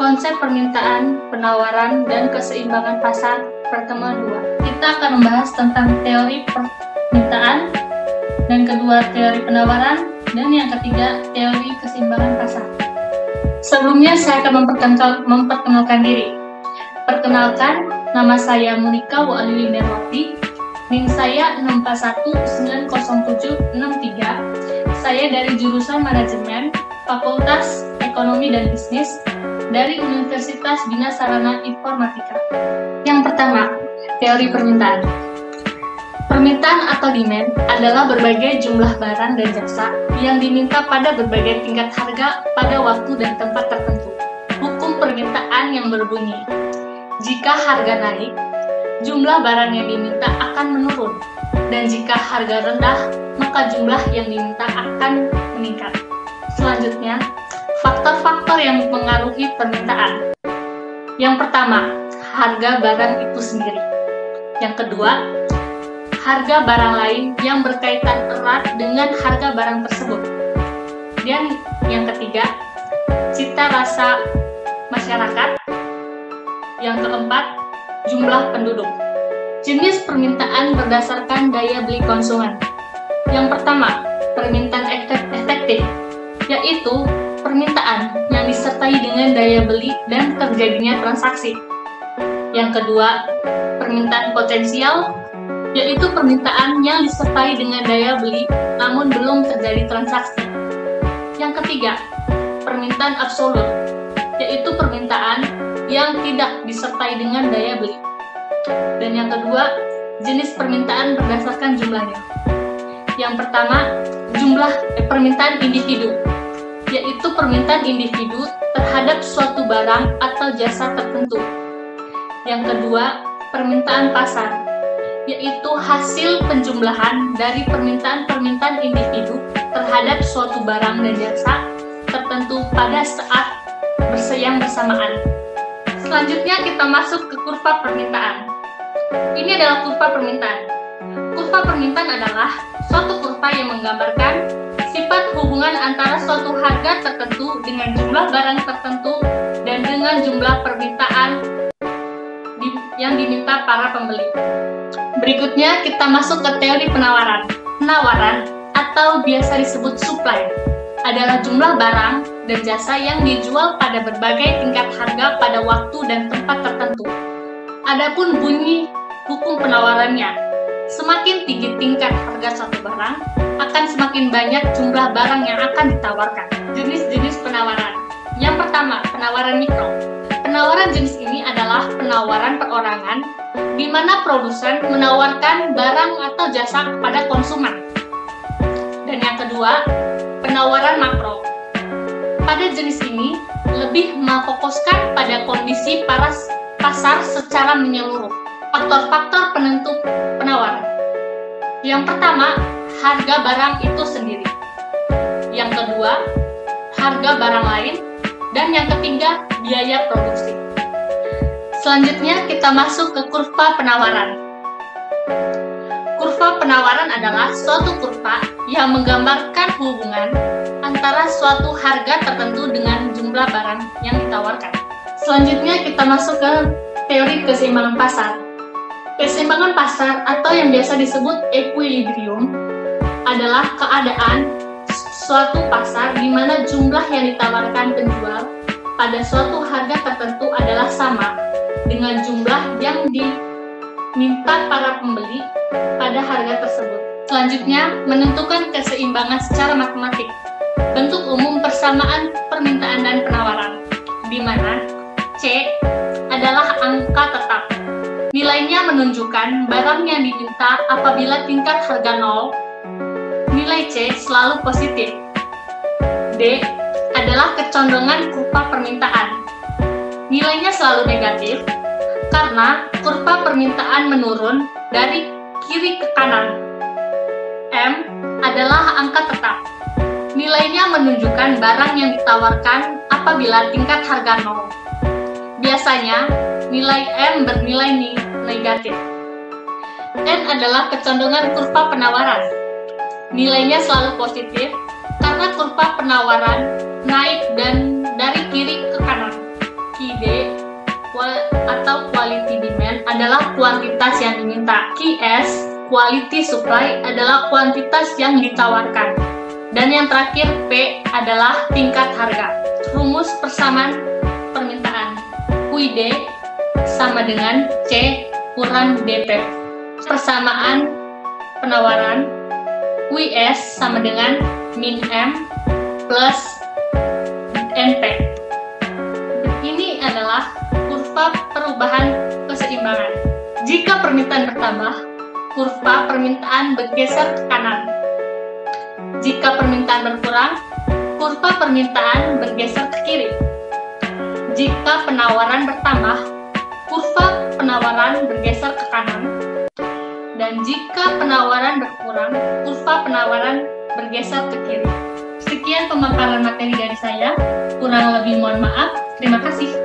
Konsep permintaan, penawaran, dan keseimbangan pasar pertemuan 2. Kita akan membahas tentang teori permintaan, dan kedua teori penawaran, dan yang ketiga teori keseimbangan pasar. Sebelumnya saya akan memperkenalkan diri. Perkenalkan, nama saya Monika Wa'alili Nerwati, NIM saya 6419073. Saya dari jurusan Manajemen, Fakultas Ekonomi dan Bisnis dari Universitas Bina Sarana Informatika. Yang pertama, teori permintaan. Permintaan atau demand adalah berbagai jumlah barang dan jasa yang diminta pada berbagai tingkat harga pada waktu dan tempat tertentu. Hukum permintaan yang berbunyi, jika harga naik, jumlah barang yang diminta akan menurun, dan jika harga rendah, maka jumlah yang diminta akan meningkat. Selanjutnya, faktor-faktor yang mempengaruhi permintaan. Yang pertama, harga barang itu sendiri. Yang kedua, harga barang lain yang berkaitan erat dengan harga barang tersebut. Dan yang ketiga, cita rasa masyarakat. Yang keempat, jumlah penduduk. Jenis permintaan berdasarkan daya beli konsumen. Yang pertama, permintaan efektif, yaitu permintaan yang disertai dengan daya beli dan terjadinya transaksi. Yang kedua, permintaan potensial, yaitu permintaan yang disertai dengan daya beli namun belum terjadi transaksi. Yang ketiga, permintaan absolut, yaitu permintaan yang tidak disertai dengan daya beli. Dan yang kedua, jenis permintaan berdasarkan jumlahnya. Yang pertama, permintaan individu, yaitu permintaan individu terhadap suatu barang atau jasa tertentu. Yang kedua, permintaan pasar, yaitu hasil penjumlahan dari permintaan-permintaan individu terhadap suatu barang dan jasa tertentu pada saat yang bersamaan. Selanjutnya kita masuk ke kurva permintaan. Ini adalah kurva permintaan. Kurva permintaan adalah suatu kurva yang menggambarkan sifat hubungan antara suatu harga tertentu dengan jumlah barang tertentu dan dengan jumlah permintaan yang diminta para pembeli. Berikutnya kita masuk ke teori penawaran. Penawaran atau biasa disebut supply adalah jumlah barang dan jasa yang dijual pada berbagai tingkat harga pada waktu dan tempat tertentu. Adapun bunyi hukum penawarannya, semakin tinggi tingkat harga suatu barang, akan semakin banyak jumlah barang yang akan ditawarkan. Jenis-jenis penawaran. Yang pertama, penawaran mikro. Penawaran jenis ini adalah penawaran perorangan, di mana produsen menawarkan barang atau jasa kepada konsumen. Dan yang kedua, penawaran makro. Pada jenis ini, lebih memfokuskan pada kondisi pasar secara menyeluruh. Faktor-faktor penentu penawaran. Yang pertama, harga barang itu sendiri. Yang kedua, harga barang lain. Dan yang ketiga, biaya produksi. Selanjutnya kita masuk ke kurva penawaran. Kurva penawaran adalah suatu kurva yang menggambarkan hubungan antara suatu harga tertentu dengan jumlah barang yang ditawarkan. Selanjutnya kita masuk ke teori keseimbangan pasar. Keseimbangan pasar atau yang biasa disebut equilibrium adalah keadaan suatu pasar di mana jumlah yang ditawarkan penjual pada suatu harga tertentu adalah sama dengan jumlah yang diminta para pembeli pada harga tersebut. Selanjutnya, menentukan keseimbangan secara matematik. Bentuk umum persamaan permintaan dan penawaran, di mana C adalah angka tetap. Nilainya menunjukkan barang yang diminta apabila tingkat harga 0. Nilai C selalu positif. D adalah kecondongan kurva permintaan. Nilainya selalu negatif karena kurva permintaan menurun dari kiri ke kanan. M adalah angka tetap. Nilainya menunjukkan barang yang ditawarkan apabila tingkat harga 0. Biasanya, nilai M bernilai negatif. N adalah kecondongan kurva penawaran. Nilainya selalu positif karena kurva penawaran naik dan dari kiri ke kanan. adalah kuantitas yang diminta. QS, quality supply, adalah kuantitas yang ditawarkan. Dan yang terakhir, P adalah tingkat harga. Rumus persamaan permintaan. QID sama dengan C kurang DP. Persamaan penawaran. QS sama dengan min M plus NP. Ini adalah kurva perubahan keseimbangan. Jika permintaan bertambah, kurva permintaan bergeser ke kanan. Jika permintaan berkurang, kurva permintaan bergeser ke kiri. Jika penawaran bertambah, kurva penawaran bergeser ke kanan. Dan jika penawaran berkurang, kurva penawaran bergeser ke kiri. Sekian pemaparan materi dari saya. Kurang lebih mohon maaf. Terima kasih.